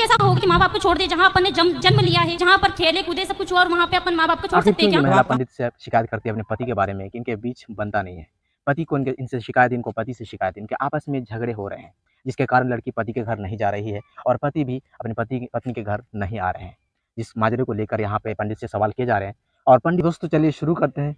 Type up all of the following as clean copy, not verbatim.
गुरुजी ऐसा होगा कि माँ बाप को छोड़ दे, जहाँ अपन ने जन्म लिया है, जहाँ पर खेले कूदे सब कुछ, और वहाँ पे अपन माँ बाप को छोड़ सकते हैं क्या? महिला पंडित से शिकायत करती है अपने पति के बारे में कि इनके बीच बनता नहीं है, पति को इनसे शिकायत, इनको पति से शिकायत, इनके आपस में झगड़े हो रहे हैं, जिसके कारण लड़की पति के घर नहीं जा रही है और पति भी अपने पत्नी के घर नहीं आ रहे हैं। जिस माजरे को लेकर यहाँ पे पंडित से सवाल किए जा रहे हैं। और पंडित दोस्तों चलिए शुरू करते हैं।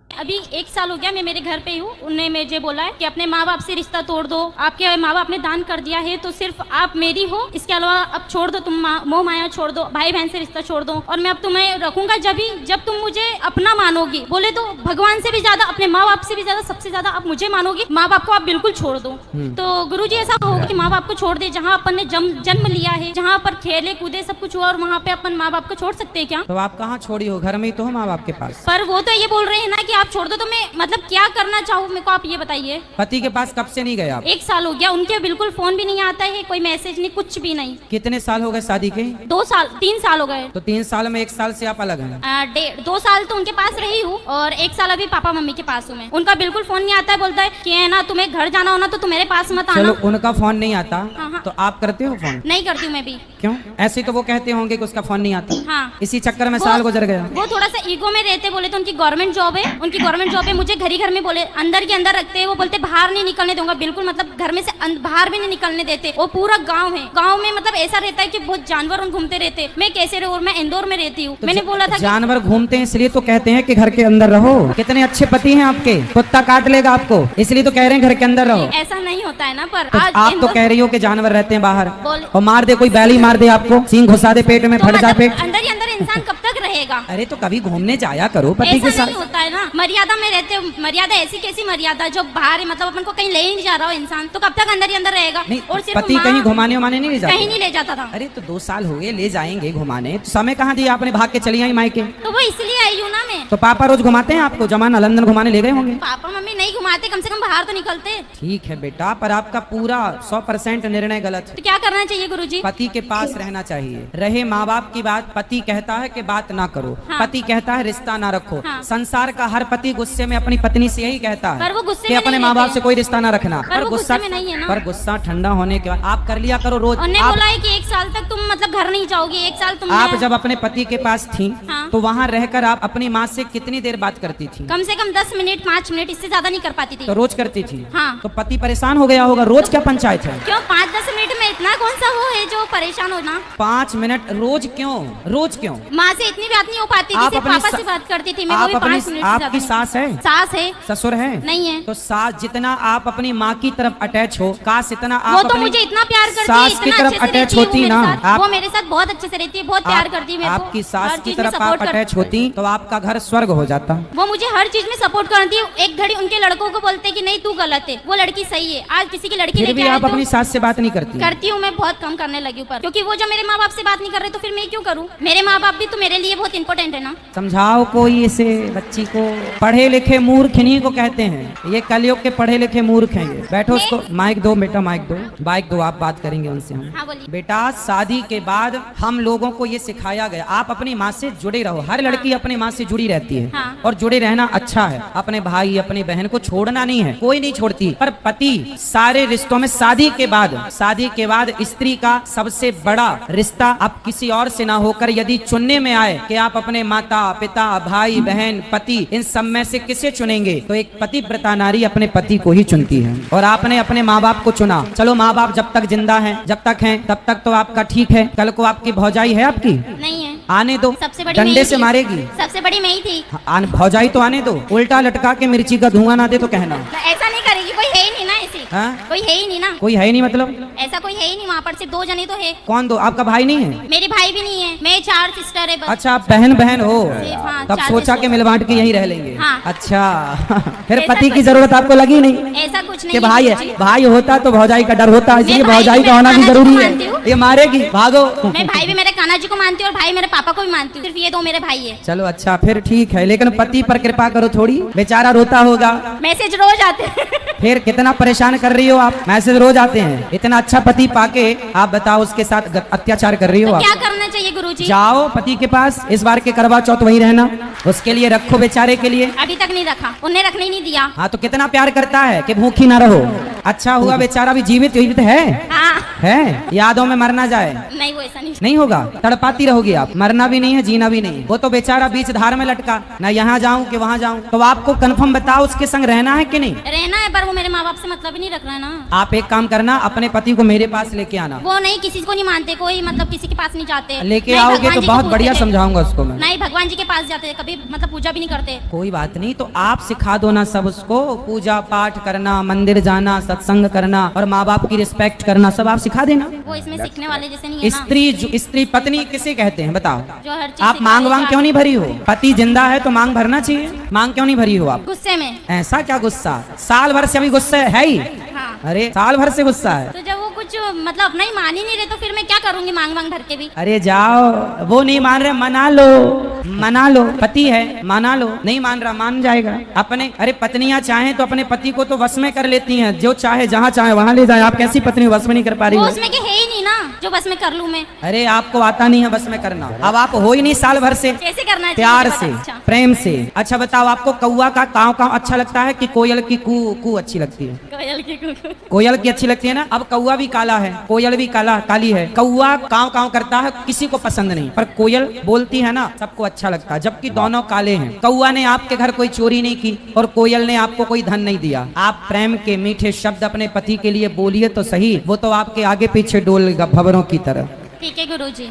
अभी 1 साल हो गया मैं मेरे घर पे हूँ। उन्होंने मुझे बोला है कि अपने माँ बाप से रिश्ता तोड़ दो, आपके माँ बाप ने दान कर दिया है तो सिर्फ आप मेरी हो, इसके अलावा अब छोड़ दो, तुम मोह माया छोड़ दो, भाई बहन से रिश्ता छोड़ दो, और मैं अब तुम्हें रखूंगा जब तुम मुझे अपना मानोगी। बोले तो भगवान से भी ज्यादा, अपने माँ बाप से भी ज्यादा, सबसे ज्यादा आप मुझे मानोगी, माँ बाप को आप बिल्कुल छोड़ दो। तो गुरुजी ऐसा होगा कि माँ बाप को छोड़ दे, जहाँ अपन ने जन्म लिया है, जहाँ पर खेले कूदे सब कुछ हुआ, और वहाँ पे अपन माँ बाप को छोड़ सकते हैं क्या? तो आप कहाँ छोड़ी हो? घर में ही तो हो माँ बाप के पास। पर वो तो ये बोल रहे हैं ना कि आप छोड़ दो, तो मैं मतलब क्या करना चाहूँ मेरे को आप ये बताइए। पति के पास कब से नहीं गए आप? 1 साल हो गया, उनके बिल्कुल फोन भी नहीं आता है, कोई मैसेज नहीं, कुछ भी नहीं। कितने साल हो गए शादी के? 2 साल 3 साल हो गए। तो 3 साल में 1 साल से आप अलग हैं? 2 साल तो उनके पास रही हूँ और 1 साल अभी पापा मम्मी के पास हूँ मैं। उनका बिल्कुल फोन नहीं आता है, बोलता है कि है ना तुम्हें घर जाना हो ना तो तुम मेरे पास मत आना। चलो उनका फोन नहीं आता। हाँ। तो आप करते हो फोन? नहीं करती हूँ मैं भी। क्यों? ऐसे तो वो कहते होंगे कि उसका फोन नहीं आता। हाँ। इसी चक्कर में साल गुजर गया। वो थोड़ा सा ईगो में रहते, बोले तो उनकी गवर्नमेंट जॉब है, उनकी गवर्नमेंट जॉब है, मुझे घर में बोले अंदर के अंदर रखते हैं। वो बोलते बाहर नहीं निकलने दूंगा, बिल्कुल मतलब घर में से बाहर भी नहीं निकलने देते। वो पूरा गांव है, गांव में मतलब ऐसा रहता है कि बहुत जानवर घूमते रहते। मैं कैसे रहूं? मैं इंदौर में रहती हूँ। मैंने बोला था जानवर घूमते हैं इसलिए तो कहते हैं कि घर के अंदर रहो। कितने अच्छे पति हैं आपके, कुत्ता काट लेगा आपको, इसलिए तो कह रहे हैं घर के अंदर रहो। ऐसा नहीं होता है ना, पर तो आज आप तो कह रही हो कि जानवर रहते हैं बाहर, बोल और मार दे, कोई बैली मार दे आपको, सींग घुसा दे पेट में, तो फट जा मतलब पेट। अंदर ही अंदर इंसान कब तक रहेगा? अरे तो कभी घूमने जाया करो पति के ऐसा साथ। नहीं होता है ना, मर्यादा में रहते हो। मर्यादा ऐसी कैसी मर्यादा जो बाहर है, मतलब अपन को कहीं ले ही नहीं जा रहा हो इंसान, तो कब तक अंदर ही अंदर रहेगा? नहीं, और सिर्फ पति कहीं घुमाने उमाने नहीं ले जाता? कहीं नहीं ले जाता था। अरे तो 2 साल हो गए, ले जाएंगे घुमाने, तो समय कहाँ दिया आपने? भाग के चली आई मायके। तो वो इसलिए आई हूँ ना मैं। तो पापा रोज घुमाते हैं आपको? जमाना लंदन घुमाने ले गए होंगे। पापा मम्मी नहीं घुमाते, कम से कम बाहर तो निकलते। ठीक है बेटा, पर आपका पूरा 100% निर्णय गलत है। तो क्या करना चाहिए गुरुजी? पति के पास रहना चाहिए। रहे माँ बाप की बात, पति कहता है कि बात ना करो, हाँ। पति कहता है रिश्ता ना रखो। हाँ। संसार का हर पति गुस्से में अपनी पत्नी से यही कहता है पर वो गुस्से कि में अपने नहीं माँ बाप रहते से कोई रिश्ता ना रखना। पर वो गुस्से में नहीं है ना। पर गुस्सा ठंडा होने के बाद आप कर लिया करो रोज। उन्होंने बोला है कि 1 साल तक तुम मतलब घर नहीं जाओगी, 1 साल तुम। आप जब अपने पति के पास थी हाँ। तो वहाँ रहकर आप अपनी माँ से कितनी देर बात करती थी? कम से कम 10 मिनट 5 मिनट, इससे ज्यादा नहीं कर पाती थी। तो रोज करती थी? हाँ। तो पति परेशान हो गया होगा। रोज क्या पंचायत है? क्यों 5-10 मिनट में इतना कौन सा वो है जो परेशान होना? 5 मिनट रोज क्यों? रोज क्यों? माँ से इतनी बात नहीं हो पाती थी, सिर्फ पापा से बात करती थी मैं। वो भी 5 मिनट से आपकी ज्यादा। सास है? सास है। ससुर है? नहीं है। तो सास जितना आप अपनी माँ की तरफ अटैच हो, काश इतना आप वो तो अपनी मुझे इतना प्यार करती है, सास की इतना तरफ अच्छे से अटैच रहती है होती वो ना। मेरे साथ। वो मेरे साथ बहुत अच्छे से रहती है, बहुत प्यार करती है मेरे को। आपकी हर सास की चीज में तरफ सपोर्ट आप अटैच होती तो आपका घर स्वर्ग हो जाता। वो मुझे हर चीज में सपोर्ट करती है। एक घड़ी उनके लड़कों को बोलते कि नहीं तू गलत है, वो लड़की सही है। आज किसी की लड़की फिर लेके भी आए आप तो अपनी सास से बात नहीं करती? करती हूँ मैं, बहुत कम करने लगी हूँ, पर क्योंकि वो जब मेरे माँ बाप से बात नहीं कर रहे तो फिर मैं क्यों करूँ? मेरे माँ बाप भी तो मेरे लिए बहुत इंपॉर्टेंट है ना। समझाओ कोई इसे बच्ची को। पढ़े लिखे मूर्ख इन्हीं को कहते हैं, ये कलयुग के पढ़े लिखे मूर्ख हैं ये। बैठो, उसको माइक दो बेटा, माइक दो, बाइक दो, आप बात करेंगे उनसे हम। हाँ बोलिए। बेटा शादी के बाद हम लोगों को ये सिखाया गया आप अपनी माँ से जुड़े रहो। हर लड़की अपनी माँ से जुड़ी रहती है। हाँ। और जुड़े रहना अच्छा है। अपने भाई अपनी बहन को छोड़ना नहीं है, कोई नहीं छोड़ती। पर पति सारे रिश्तों में शादी के बाद स्त्री का सबसे बड़ा रिश्ता अब किसी और से ना होकर यदि चुनने में आए कि आप अपने माता पिता भाई बहन पति इन सब में से किसे चुनेंगे, तो एक पतिव्रता नारी अपने पति को ही चुनती है। और आपने अपने माँ बाप को चुना। चलो माँ बाप जब तक जिंदा हैं, जब तक हैं तब तक तो आपका ठीक है। कल को आपकी भौजाई है आपकी? नहीं है। आने दो, सबसे बड़ी डंडे मैं से ही थी। मारेगी। सबसे बड़ी मैं ही थी। भौजाई तो आने दो, उल्टा लटका के मिर्ची का धुआं ना दे तो कहना। ऐसा नहीं करेगी, कोई है ही नहीं ना ऐसी। हाँ? कोई है ही नहीं ना। कोई है नहीं मतलब? ऐसा कोई है ही नहीं, वहाँ पर सिर्फ 2 जने तो है। कौन दो? आपका भाई नहीं है? मेरे भाई भी नहीं है, मैं 4 सिस्टर है बस। अच्छा आप बहन बहन हो। हाँ, तब 4 सोचा सिस्टर। कि मिल बांट के यहीं रह लेंगे। हाँ। अच्छा फिर ऐसा पति की कुछ- जरूरत आपको लगी नहीं? ऐसा कुछ नहीं कि है भाई है, गुरुजी। भाई होता तो भौजाई का डर होता, इसलिए मैं भाई भौजाई भी का होना भी मेरे जरूरी कान्हा जी को मानती है। हूँ। ये मारेगी, भागो। मैं भाई भी मेरे कान्हा जी को मानती हूँ और भाई मेरे पापा को भी मानती हूँ। सिर्फ ये 2 मेरे भाई है। चलो अच्छा फिर ठीक है, लेकिन पति पर कृपा करो थोड़ी, बेचारा रोता होगा। मैसेज रोज आते हैं। फिर कितना परेशान कर रही हो आप? मैसेज रोज आते हैं। इतना अच्छा पति पाके आप बताओ उसके साथ अत्याचार कर रही हो तो आप। क्या करना चाहिए गुरुजी? जाओ पति के पास, इस बार के करवा चौथ वहीं रहना, उसके लिए रखो बेचारे के लिए। अभी तक नहीं रखा, उन्हें रखने ही नहीं दिया। हाँ तो कितना प्यार करता है कि भूखी ना रहो। अच्छा हुआ बेचारा भी जीवित है। हाँ है, यादों में मरना जाए नहीं वो ऐसा नहीं। नहीं होगा, तड़पाती रहोगी आप, मरना भी नहीं है जीना भी नहीं है। वो तो बेचारा बीच धार में लटका, ना यहाँ जाऊँ कि वहाँ जाऊँ। तो आपको कंफर्म बताओ उसके संग रहना है कि नहीं? रहना है, पर वो मेरे माँ बाप से मतलब ही नहीं रख रहा है ना। आप एक काम करना, अपने पति को मेरे पास लेके आना। वो नहीं, किसी को नहीं मानते, कोई मतलब किसी के पास नहीं जाते। लेके आओगे तो बहुत बढ़िया समझाऊंगा उसको मैं। नहीं, भगवान जी के पास जाते, कभी मतलब पूजा भी नहीं करते। कोई बात नहीं, तो आप सिखा दो ना सब उसको, पूजा पाठ करना, मंदिर जाना, सत्संग करना और माँ बाप की रिस्पेक्ट करना, सब आप सिखा देना। वो इसमें सीखने वाले जैसे नहीं है ना। स्त्री पत्नी किसे कहते हैं बताओ? जो हर चीज आप मांग वांग क्यों नहीं भरी हो? पति जिंदा है तो मांग भरना चाहिए, मांग क्यों नहीं भरी हो आप? गुस्से में। ऐसा क्या गुस्सा? साल भर से अभी गुस्सा है ही? हाँ। अरे साल भर से गुस्सा है तो जब वो कुछ मतलब अपना ही मान ही नहीं रहे तो फिर मैं क्या करूंगी मांग वांग भर के भी? अरे जाओ, वो नहीं मान रहे, मना लो, मना लो, पति है मना लो। नहीं मान रहा, मान जाएगा अपने। अरे पत्नियां चाहें तो अपने पति को तो वश में कर लेती हैं, जो चाहे जहाँ चाहे वहाँ ले जाए। आप कैसी पत्नी वश में नहीं कर पा रही वो हो? उसमें के है ही नहीं ना जो बस में कर लूं मैं। अरे आपको आता नहीं है बस में करना, अब आप हो ही नहीं साल भर से। कैसे करना है? प्यार से, अच्छा। प्रेम से। अच्छा बताओ, आपको कौवा का काव काव अच्छा लगता है कि कोयल की कू कू अच्छी लगती है? कोयल की कुकू। कोयल की अच्छी लगती है ना। अब कौवा भी काला है, कोयल भी काली है। कौवा काव काव करता है, किसी को पसंद नहीं, पर कोयल बोलती है ना, सबको अच्छा लगता है, जबकि दोनों काले हैं। कौवा ने आपके घर कोई चोरी नहीं की और कोयल ने आपको कोई धन नहीं दिया। आप प्रेम के मीठे शब्द अपने पति के लिए बोलिए तो सही, वो तो आपके आगे पीछे डोलेगा भंवरों की तरह। ठीक है गुरुजी।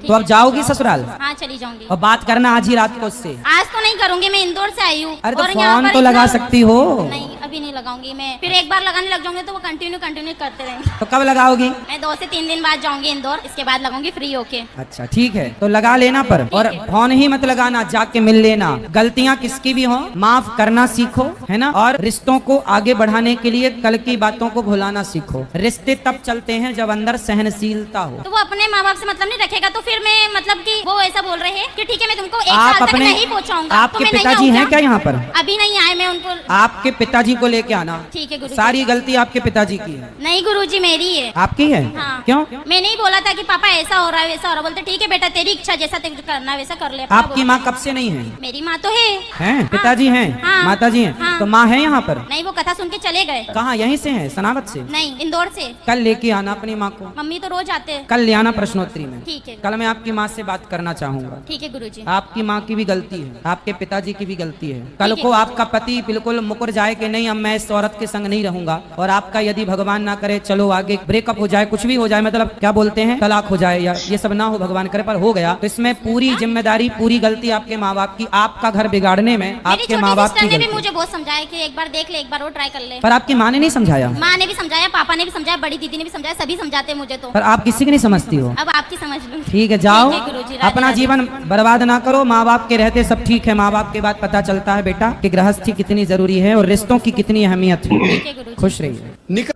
तो अब जाओगी ससुराल? हाँ चली जाऊंगी। और बात करना आज ही रात को उससे। आज तो नहीं करूंगी, मैं इंदौर से आई हूँ। अरे तो और यहाँ फोन पर तो लगा इतना- सकती हो। नहीं अभी नहीं लगाऊंगी मैं, फिर एक बार लगाने लग जाऊंगी तो वो कंटिन्यू करते रहेंगे। तो कब लगाओगी? मैं 2 से 3 दिन बाद जाऊंगी इंदौर, इसके बाद लगाऊंगी फ्री होके। अच्छा ठीक है, तो लगा लेना पर, और फोन ही मत लगाना, जाके मिल लेना। गलतियां किसकी भी हो माफ करना सीखो, है ना। और रिश्तों को आगे बढ़ाने के लिए कल की बातों को भुलाना सीखो। रिश्ते तब चलते हैं जब अंदर सहनशीलता हो। तो वो अपने माँ बाप से मतलब नहीं रखेगा तो फिर मैं मतलब कि वो ऐसा बोल रहे हैं कि ठीक है मैं तुमको एक आप साल तक अपने नहीं पहुंचाऊंगा। आपके तो मैं नहीं पिताजी हैं आऊंगा। क्या यहाँ पर? अभी नहीं आए, मैं उनको। आपके पिताजी को लेके आना। ठीक है गुरुजी। सारी गलती आपके पिताजी की है। नहीं गुरुजी मेरी है। आपकी है? हाँ। क्यों? मैं नहीं बोला था कि पापा ऐसा हो रहा है वैसा हो रहा है। बोलते ठीक है बेटा तेरी इच्छा, जैसा तेरे को करना है वैसा कर ले। अपना आपकी बोलते माँ हैं। कब से नहीं है? मेरी माँ तो है। हैं? पिताजी हैं? हाँ। माताजी हैं? हाँ। तो माँ है यहाँ पर? नहीं वो कथा सुन के चले गए। कहाँ? यहीं से है, सनावत से? नहीं इंदौर से। कल लेके आना अपनी माँ को। मम्मी तो रोज आते हैं। कल ले आना प्रश्नोत्तरी में। ठीक है। कल मैं आपकी माँ से बात करना चाहूंगा। ठीक है गुरुजी। आपकी माँ की भी गलती है, आपके पिताजी की भी गलती है। कल ठीक है। को आपका पति बिल्कुल मुकर जाए कि नहीं अब मैं इस औरत के संग नहीं रहूंगा, और आपका यदि भगवान ना करे चलो आगे ब्रेकअप हो जाए, कुछ भी हो जाए, मतलब क्या बोलते हैं तलाक हो जाए, या ये सब ना हो भगवान करे, पर हो गया तो इसमें पूरी जिम्मेदारी पूरी गलती आपके माँ बाप की। आपका घर बिगाड़ने में मेरी आपके माँ छोटी बाप की सिस्टर ने भी गलती। मुझे बहुत समझाया कि एक बार देख ले, एक बार वो ट्राई कर ले। पर आपकी माँ ने नहीं समझाया? माँ ने भी समझाया, पापा ने भी समझाया, बड़ी दीदी ने भी समझाया, सभी समझाते हैं मुझे तो। पर आप किसी की नहीं समझती हो। अब आपकी समझ लूं। ठीक है जाओ, ठीक है गुरुजी, राधे अपना राधे। जीवन बर्बाद ना करो। माँ बाप के रहते सब ठीक है, माँ बाप के बाद पता चलता है बेटा कि गृहस्थी कितनी जरूरी है और रिश्तों की कितनी अहमियत है। ठीक है गुरुजी। खुश रहिए।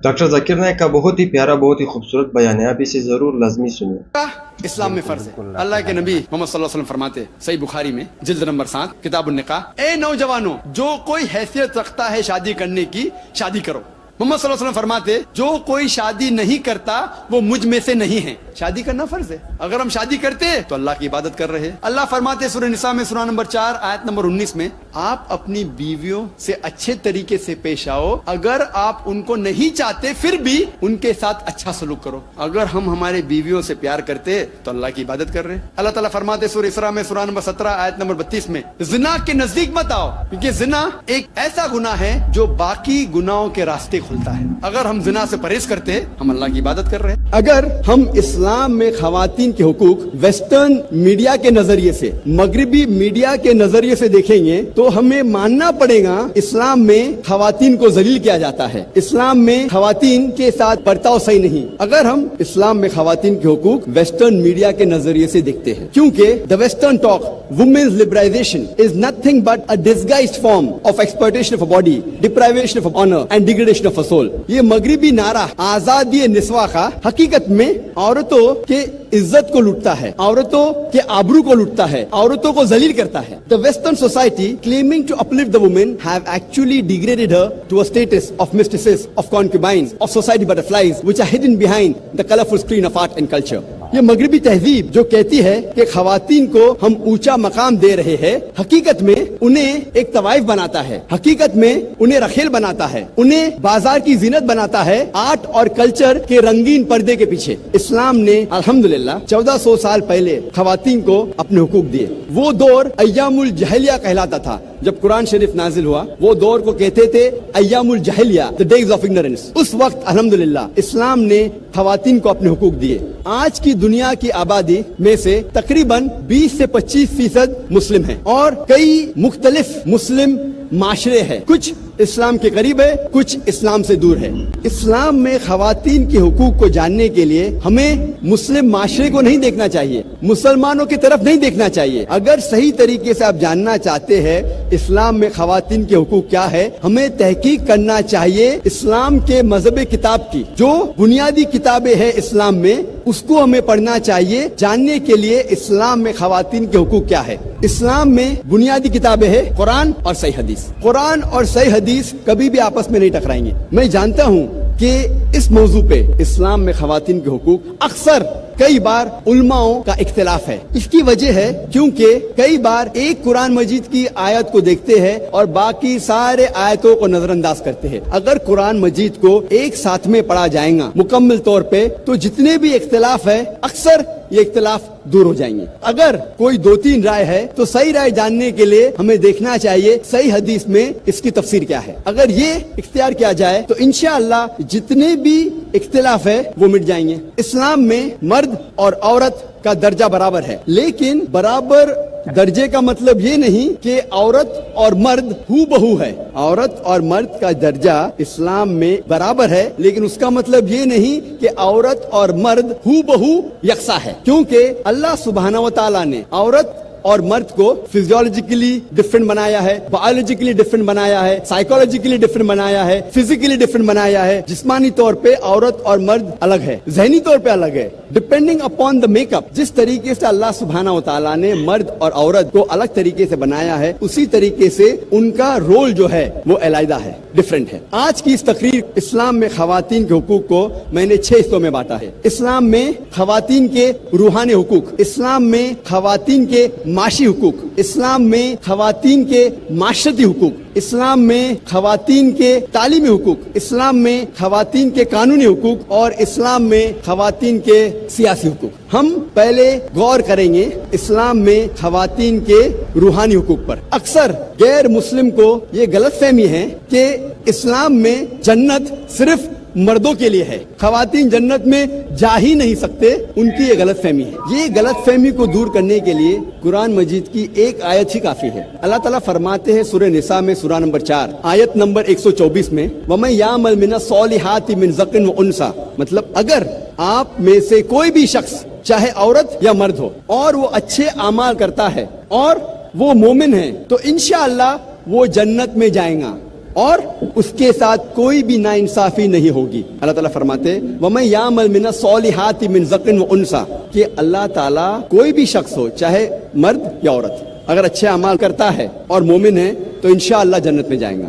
डॉक्टर जाकिर नाइक का बहुत ही प्यारा, बहुत ही खूबसूरत बयान है, आप इसे जरूर लाजमी सुनिए। इस्लाम में फर्ज है। अल्लाह के नबी मोहम्मद सल्लल्लाहु अलैहि वसल्लम फरमाते, सही बुखारी में जिल्द नंबर 7 किताबुन निकाह, ए नौजवानों जो कोई हैसियत रखता है शादी करने की, शादी करो। मोहम्मद सल्लल्लाहु अलैहि वसल्लम फरमाते, जो कोई शादी नहीं करता वो मुझ में से नहीं है। शादी करना फर्ज है। अगर हम शादी करते तो अल्लाह की इबादत कर रहे हैं। अल्लाह फरमाते सूरह निसा में सूरह नंबर 4 आयत नंबर 19 में, आप अपनी बीवियों से अच्छे तरीके से पेश आओ। अगर आप उनको नहीं चाहते फिर भी उनके साथ अच्छा सलूक करो। अगर हम हमारे बीवियों से प्यार करते तो अल्लाह की इबादत कर रहे हैं। अल्लाह ताला फरमाते सूरह इसरा में सूरह नंबर 17 आयत नंबर 32 में, जिना के नजदीक मत आओ, क्योंकि जिना एक ऐसा गुनाह है जो बाकी गुनाहों के रास्ते खुलता है। अगर हम जिना से परहेज करते हम अल्लाह की इबादत कर रहे हैं। अगर हम इस्लाम में खवातीन के हुकूक वेस्टर्न मीडिया के नजरिए से, मगरिबी मीडिया के नजरिए से देखेंगे तो हमें मानना पड़ेगा इस्लाम में खवातीन को जलील किया जाता है, इस्लाम में खवातीन के साथ बर्ताव सही नहीं। अगर हम इस्लाम में खवातीन के हुकूक वेस्टर्न मीडिया के नजरिए से देखते हैं, क्योंकि the western talk women's liberalisation is nothing but a disguised form of exploitation of a body, deprivation of honour and degradation of a soul. ये मगरिबी नारा आजादी निस्वा का हकीकत में औरतों के इज्जत को लूटता है, औरतों के आबरू को लूटता है, औरतों को जलील करता है। The western society claiming to uplift the women have actually degraded her to a status of mistresses, of concubines, of society butterflies which are hidden behind the colourful screen of art and culture. ये मगरबी तहजीब जो कहती है कि खवातीन को हम ऊंचा मकाम दे रहे हैं, हकीकत में उन्हें एक तवाइफ बनाता है, हकीकत में उन्हें रखेल बनाता है, उन्हें बाजार की जीनत बनाता है आर्ट और कल्चर के रंगीन पर्दे के पीछे। इस्लाम ने अल्हम्दुलिल्लाह 1400 साल पहले खवातीन को अपने हुकूक दिए। वो दौर अय्यामुल जहलिया कहलाता था। जब कुरान शरीफ नाजिल हुआ वो दौर को कहते थे अय्यामुल जहलिया, द डेज ऑफ इग्नोरेंस। उस वक्त अल्हम्दुलिल्लाह इस्लाम ने खवातीन को अपने हुकूक दिए। आज की दुनिया की आबादी में से तकरीबन 20 से 25% मुस्लिम हैं और कई मुख्तलिफ मुस्लिम माशरे हैं। कुछ इस्लाम के करीब है, कुछ इस्लाम से दूर है। इस्लाम में खवातीन के हुकूक को जानने के लिए हमें मुस्लिम माशरे को नहीं देखना चाहिए, मुसलमानों की तरफ नहीं देखना चाहिए। अगर सही तरीके से आप जानना चाहते हैं इस्लाम में खवातीन के हुकूक क्या है, हमें तहकीक करना चाहिए इस्लाम के मजहब किताब की। जो बुनियादी किताबें हैं इस्लाम में उसको हमें पढ़ना चाहिए जानने के लिए इस्लाम में खवातीन के हुकूक क्या है। इस्लाम में बुनियादी किताबें हैं कुरान और सही हदीस। कुरान और सही हदीस कभी भी आपस में नहीं टकराएंगे। मैं जानता हूँ कि इस मौजू पे इस्लाम में खवातीन के हुकूक अक्सर कई बार उलमाओं का इख्तिलाफ है। इसकी वजह है क्योंकि कई बार एक कुरान मजीद की आयत को देखते हैं और बाकी सारे आयतों को नजरअंदाज करते हैं। अगर कुरान मजीद को एक साथ में पढ़ा जाएगा मुकम्मल तौर पे तो जितने भी इख्तिलाफ है अक्सर ये इख्तिलाफ दूर हो जाएंगे। अगर कोई 2-3 राय है तो सही राय जानने के लिए हमें देखना चाहिए सही हदीस में इसकी तफसीर क्या है। अगर ये इख्तियार किया जाए तो इंशाअल्लाह जितने भी इख्तिलाफ है वो मिट जाएंगे। इस्लाम में मर्द और औरत का दर्जा बराबर है, लेकिन बराबर दर्जे का मतलब ये नहीं कि औरत और मर्द हू बहू है। औरत और मर्द का दर्जा इस्लाम में बराबर है, लेकिन उसका मतलब ये नहीं कि औरत और मर्द हू बहू यकसा है, क्योंकि अल्लाह सुब्हानहू व तआला ने औरत और मर्द को फिजियोलॉजिकली डिफरेंट बनाया है, बायोलॉजिकली डिफरेंट बनाया है, साइकोलॉजिकली डिफरेंट बनाया है, फिजिकली डिफरेंट बनाया है। जिस्मानी तौर पे औरत और मर्द अलग है, ज़हनी तौर पे अलग है। डिपेंडिंग अपॉन द मेकअप, जिस तरीके से अल्लाह सुब्हानहू व तआला ने मर्द और औरत को अलग तरीके से बनाया है उसी तरीके से उनका रोल जो है वो अलग है, डिफरेंट है। आज की इस तकरीर इस्लाम में खवातीन के हुकूक को मैंने 6 हिस्सों में बांटा है। इस्लाम में खवातीन के रूहानी हुकूक, इस्लाम में खवातीन के माशी हुकूक, इस्लाम में खवातीन के माशरती हुकूक, इस्लाम में खवातीन के तालीमी हुकूक, इस्लाम में खवातीन के कानूनी हुकूक और इस्लाम में खवातीन के सियासी हुकूक। हम पहले गौर करेंगे इस्लाम में खवातीन के रूहानी हुकूक पर। अक्सर गैर मुस्लिम को ये गलतफहमी है कि इस्लाम में जन्नत सिर्फ मर्दों के लिए है, खवातीन जन्नत में जा ही नहीं सकते, उनकी ये गलतफहमी है। ये गलतफहमी को दूर करने के लिए कुरान मजीद की एक आयत ही काफी है। अल्लाह ताला फरमाते हैं सूरह निसा में सूरा नंबर 4 आयत नंबर 124 में वमन यामल मिनस सॉलिहाति मिन ज़क्रिन व उनसा, मतलब अगर आप में से कोई भी शख्स चाहे औरत या मर्द हो और वो अच्छे अमाल करता है और वो मोमिन है तो इंशाअल्लाह वो जन्नत में जाएगा और उसके साथ कोई भी नाइंसाफी नहीं होगी। अल्लाह ताला फरमाते वमन यामल मिनस सॉलिहाति मिन ज़क्रिन व उनसा, कि अल्लाह ताला कोई भी शख्स हो चाहे मर्द या औरत अगर अच्छे अमाल करता है और मोमिन है तो इंशाअल्लाह जन्नत में जाएगा।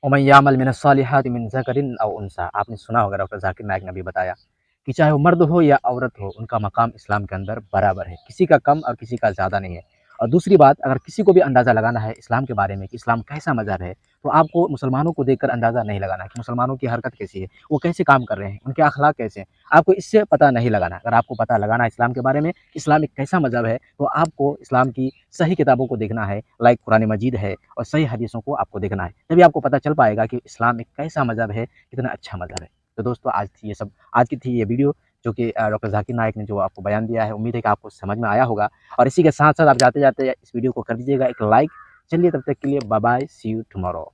वमन यामल मिनस सालिहाति मिन ज़करिन औ उनसा, आपने सुना होगा डॉक्टर जाकिर नायक ने भी बताया कि चाहे वो मर्द हो या औरत हो उनका मकाम इस्लाम के अंदर बराबर है, किसी का कम और किसी का ज़्यादा नहीं है। और दूसरी बात, अगर किसी को भी अंदाज़ा लगाना है इस्लाम के बारे में कि इस्लाम कैसा मज़हब है तो आपको मुसलमानों को देखकर अंदाज़ा नहीं लगाना है कि मुसलमानों की हरकत कैसी है, वो कैसे काम कर रहे हैं, उनके अखलाक कैसे हैं, आपको इससे पता नहीं लगाना। अगर आपको पता लगाना है इस्लाम के बारे में, इस्लाम एक कैसा मज़हब है, तो आपको इस्लाम की सही किताबों को देखना है, लाइक कुरान मजीद है, और सही हदीसों को आपको देखना है। तभी आपको पता चल पाएगा कि इस्लाम एक कैसा मज़हब है, कितना अच्छा मज़हब है। तो दोस्तों आज की थी ये वीडियो जो कि डॉक्टर जाकिर नायक ने जो आपको बयान दिया है। उम्मीद है कि आपको समझ में आया होगा, और इसी के साथ साथ आप जाते जाते इस वीडियो को कर दीजिएगा एक लाइक। चलिए तब तक के लिए bye bye, see you tomorrow.